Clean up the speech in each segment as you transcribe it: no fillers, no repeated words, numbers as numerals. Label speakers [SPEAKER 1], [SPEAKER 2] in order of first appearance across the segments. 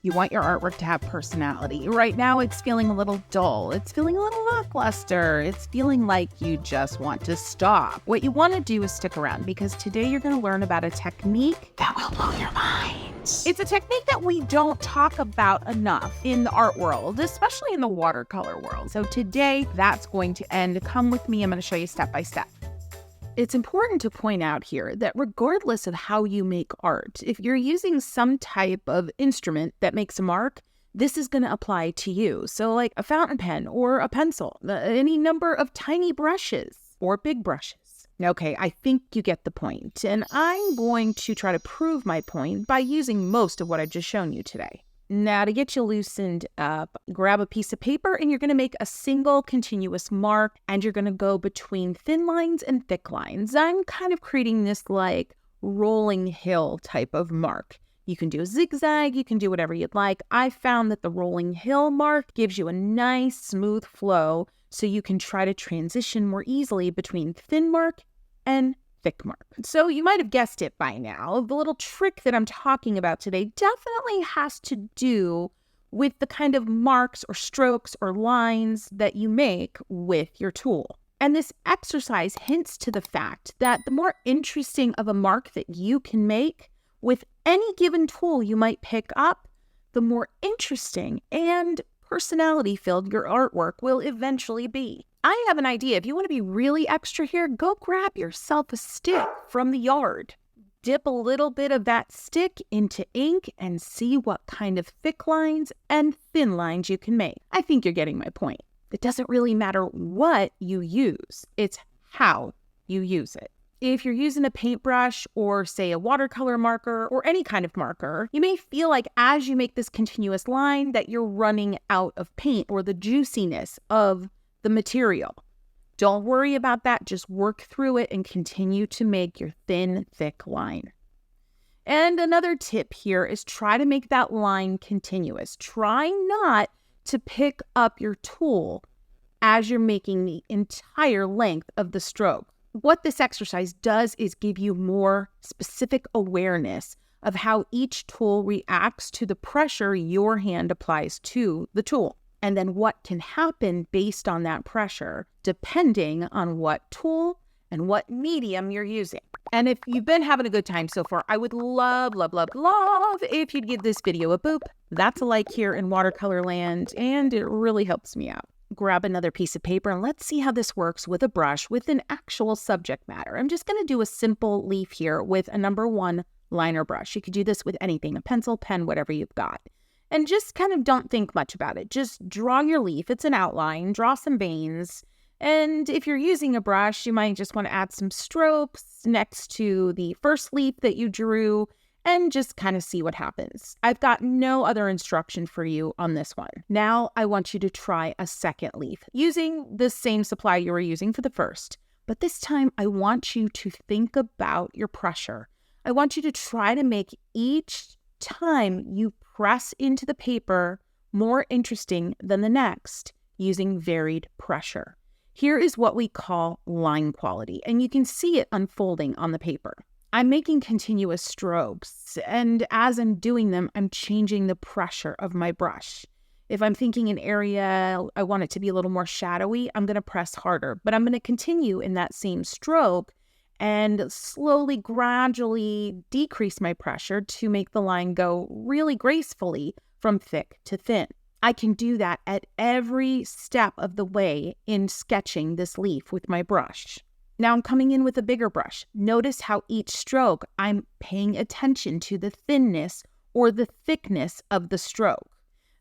[SPEAKER 1] You want your artwork to have personality. Right now, it's feeling a little dull. It's feeling a little lackluster. It's feeling like you just want to stop. What you want to do is stick around, because today you're going to learn about a technique that will blow your mind. It's a technique that we don't talk about enough in the art world, especially in the watercolor world. So today, that's going to end. Come with me. I'm going to show you step by step. It's important to point out here that regardless of how you make art, if you're using some type of instrument that makes a mark, this is going to apply to you. So like a fountain pen or a pencil, any number of tiny brushes or big brushes. Okay, I think you get the point. And I'm going to try to prove my point by using most of what I've just shown you today. Now, to get you loosened up, grab a piece of paper and you're going to make a single continuous mark, and you're going to go between thin lines and thick lines. I'm kind of creating this like rolling hill type of mark. You can do a zigzag, you can do whatever you'd like. I found that the rolling hill mark gives you a nice smooth flow, so you can try to transition more easily between thin mark and thick mark. So you might have guessed it by now. The little trick that I'm talking about today definitely has to do with the kind of marks or strokes or lines that you make with your tool. And this exercise hints to the fact that the more interesting of a mark that you can make with any given tool you might pick up, the more interesting and personality-filled your artwork will eventually be. I have an idea. If you want to be really extra here, go grab yourself a stick from the yard. Dip a little bit of that stick into ink and see what kind of thick lines and thin lines you can make. I think you're getting my point. It doesn't really matter what you use. It's how you use it. If you're using a paintbrush or, say, a watercolor marker or any kind of marker, you may feel like as you make this continuous line that you're running out of paint or the juiciness of the material. Don't worry about that. Just work through it and continue to make your thin, thick line. And another tip here is try to make that line continuous. Try not to pick up your tool as you're making the entire length of the stroke. What this exercise does is give you more specific awareness of how each tool reacts to the pressure your hand applies to the tool, and then what can happen based on that pressure, depending on what tool and what medium you're using. And if you've been having a good time so far, I would love if you'd give this video a boop. That's a like here in watercolor land, and it really helps me out. Grab another piece of paper and let's see how this works with a brush with an actual subject matter. I'm just going to do a simple leaf here with a number 1 liner brush. You could do this with anything, a pencil, pen, whatever you've got. And just kind of don't think much about it. Just draw your leaf. It's an outline. Draw some veins. And if you're using a brush, you might just want to add some strokes next to the first leaf that you drew and just kind of see what happens. I've got no other instruction for you on this one. Now I want you to try a second leaf using the same supply you were using for the first. But this time I want you to think about your pressure. I want you to try to make each time you press into the paper more interesting than the next using varied pressure. Here is what we call line quality, and you can see it unfolding on the paper. I'm making continuous strokes, and as I'm doing them, I'm changing the pressure of my brush. If I'm thinking an area, I want it to be a little more shadowy, I'm going to press harder, but I'm going to continue in that same stroke and slowly, gradually decrease my pressure to make the line go really gracefully from thick to thin. I can do that at every step of the way in sketching this leaf with my brush. Now I'm coming in with a bigger brush. Notice how each stroke I'm paying attention to the thinness or the thickness of the stroke.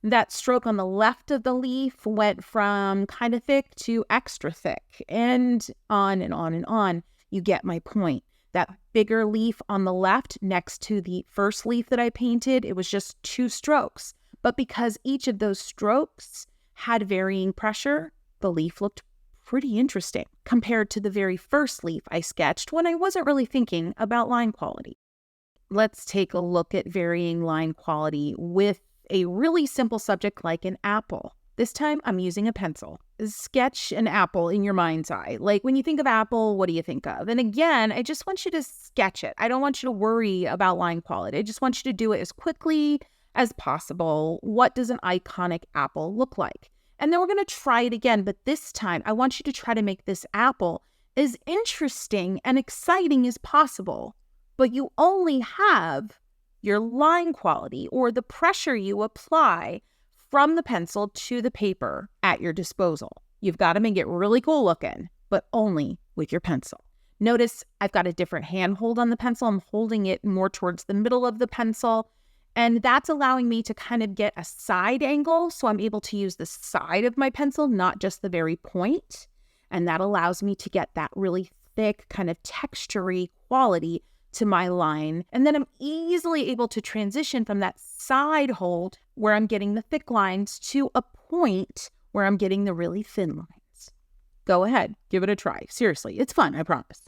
[SPEAKER 1] That stroke on the left of the leaf went from kind of thick to extra thick, and on and on and on. You get my point. That bigger leaf on the left next to the first leaf that I painted, it was just 2 strokes. But because each of those strokes had varying pressure, the leaf looked pretty interesting compared to the very first leaf I sketched when I wasn't really thinking about line quality. Let's take a look at varying line quality with a really simple subject like an apple. This time I'm using a pencil. Sketch an apple in your mind's eye. Like when you think of apple, what do you think of? And again, I just want you to sketch it. I don't want you to worry about line quality. I just want you to do it as quickly as possible. What does an iconic apple look like? And then we're going to try it again, but this time I want you to try to make this apple as interesting and exciting as possible. But you only have your line quality or the pressure you apply from the pencil to the paper at your disposal. You've got to make it really cool looking, but only with your pencil. Notice I've got a different hand hold on the pencil. I'm holding it more towards the middle of the pencil, and that's allowing me to kind of get a side angle, so I'm able to use the side of my pencil, not just the very point, and that allows me to get that really thick kind of textury quality to my line. And then I'm easily able to transition from that side hold where I'm getting the thick lines to a point where I'm getting the really thin lines. Go ahead, give it a try. Seriously, it's fun, I promise.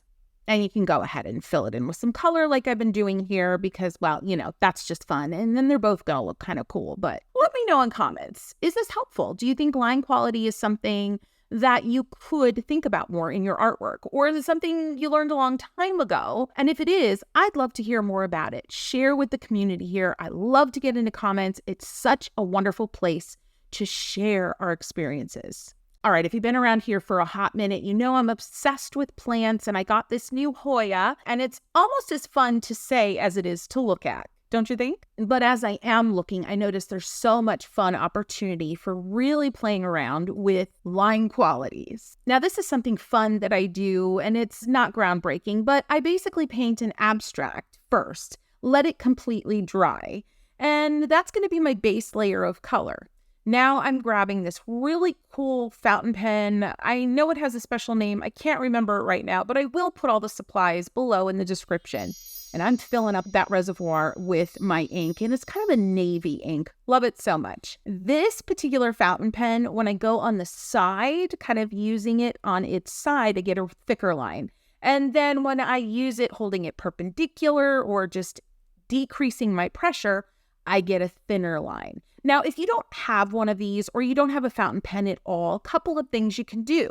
[SPEAKER 1] And you can go ahead and fill it in with some color like I've been doing here because, well, you know, that's just fun. And then they're both going to look kind of cool. But let me know in comments, is this helpful? Do you think line quality is something that you could think about more in your artwork? Or is it something you learned a long time ago? And if it is, I'd love to hear more about it. Share with the community here. I love to get into comments. It's such a wonderful place to share our experiences. All right, if you've been around here for a hot minute, you know I'm obsessed with plants, and I got this new Hoya, and it's almost as fun to say as it is to look at, don't you think? But as I am looking, I notice there's so much fun opportunity for really playing around with line qualities. Now, this is something fun that I do, and it's not groundbreaking, but I basically paint an abstract first, let it completely dry, and that's going to be my base layer of color. Now I'm grabbing this really cool fountain pen. I know it has a special name. I can't remember it right now, but I will put all the supplies below in the description. And I'm filling up that reservoir with my ink, and it's kind of a navy ink. Love it so much. This particular fountain pen, when I go on the side, kind of using it on its side, I get a thicker line. And then when I use it holding it perpendicular or just decreasing my pressure, I get a thinner line. Now, if you don't have one of these or you don't have a fountain pen at all, a couple of things you can do.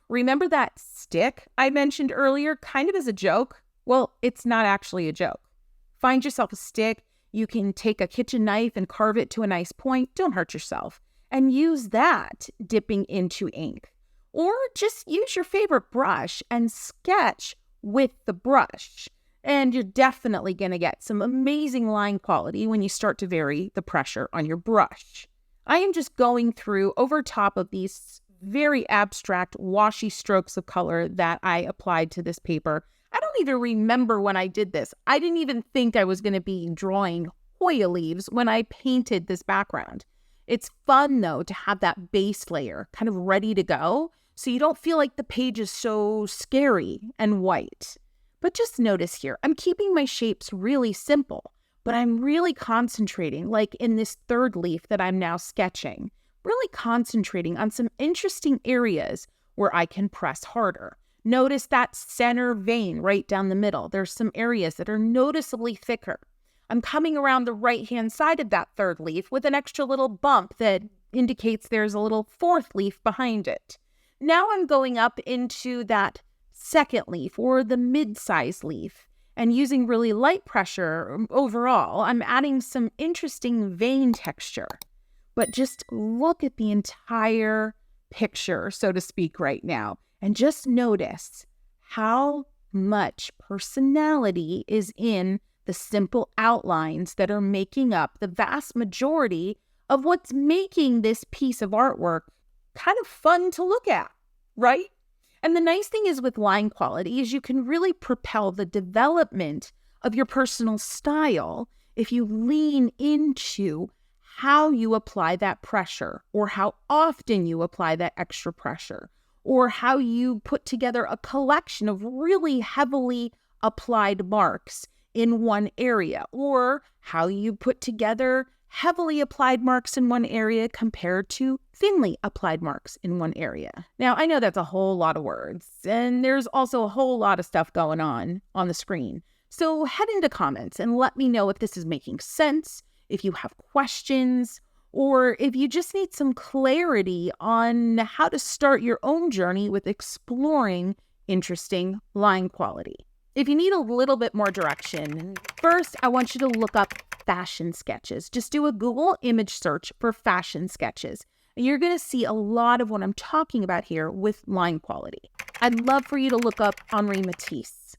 [SPEAKER 1] Remember that stick I mentioned earlier, kind of as a joke? Well, it's not actually a joke. Find yourself a stick. You can take a kitchen knife and carve it to a nice point. Don't hurt yourself. And use that dipping into ink. Or just use your favorite brush and sketch with the brush. And you're definitely going to get some amazing line quality when you start to vary the pressure on your brush. I am just going through over top of these very abstract washy strokes of color that I applied to this paper. I don't even remember when I did this. I didn't even think I was going to be drawing Hoya leaves when I painted this background. It's fun, though, to have that base layer kind of ready to go so you don't feel like the page is so scary and white. But just notice here, I'm keeping my shapes really simple, but I'm really concentrating, like in this third leaf that I'm now sketching, really concentrating on some interesting areas where I can press harder. Notice that center vein right down the middle. There's some areas that are noticeably thicker. I'm coming around the right-hand side of that third leaf with an extra little bump that indicates there's a little fourth leaf behind it. Now I'm going up into that second leaf or the mid-size leaf and using really light pressure overall, I'm adding some interesting vein texture. But just look at the entire picture, so to speak, right now, and just notice how much personality is in the simple outlines that are making up the vast majority of what's making this piece of artwork kind of fun to look at, right? And the nice thing is with line quality is you can really propel the development of your personal style if you lean into how you apply that pressure or how often you apply that extra pressure or how you put together a collection of really heavily applied marks in one area or how you put together heavily applied marks in one area compared to thinly applied marks in one area. Now, I know that's a whole lot of words, and there's also a whole lot of stuff going on the screen. So head into comments and let me know if this is making sense, if you have questions, or if you just need some clarity on how to start your own journey with exploring interesting line quality. If you need a little bit more direction, first, I want you to look up fashion sketches. Just do a Google image search for fashion sketches. And you're going to see a lot of what I'm talking about here with line quality. I'd love for you to look up Henri Matisse.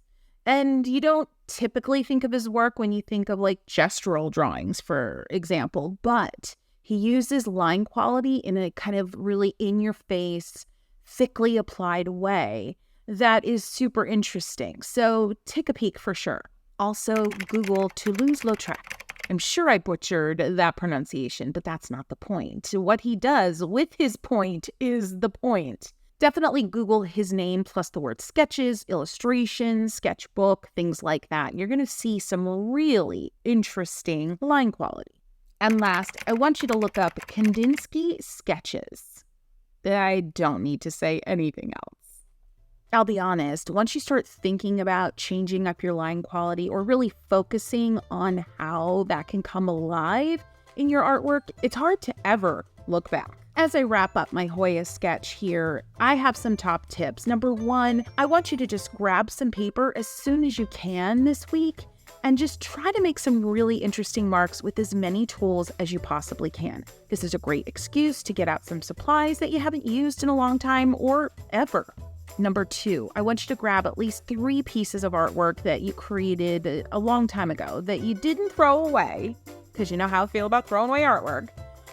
[SPEAKER 1] And you don't typically think of his work when you think of like gestural drawings, for example, but he uses line quality in a kind of really in-your-face, thickly applied way that is super interesting. So take a peek for sure. Also, Google Toulouse-Lautrec. I'm sure I butchered that pronunciation, but that's not the point. What he does with his point is the point. Definitely Google his name plus the word sketches, illustrations, sketchbook, things like that. You're going to see some really interesting line quality. And last, I want you to look up Kandinsky sketches. I don't need to say anything else. I'll be honest, once you start thinking about changing up your line quality or really focusing on how that can come alive in your artwork, it's hard to ever look back. As I wrap up my Hoya sketch here, I have some top tips. Number one, I want you to just grab some paper as soon as you can this week and just try to make some really interesting marks with as many tools as you possibly can. This is a great excuse to get out some supplies that you haven't used in a long time or ever. Number two, I want you to grab at least 3 pieces of artwork that you created a long time ago that you didn't throw away, because you know how I feel about throwing away artwork.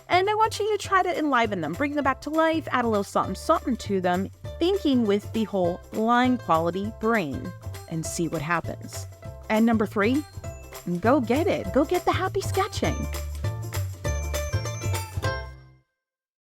[SPEAKER 1] And I want you to try to enliven them, bring them back to life, add a little something to them, thinking with the whole line quality brain, and see what happens. And number 3, go get it. Go get the happy sketching.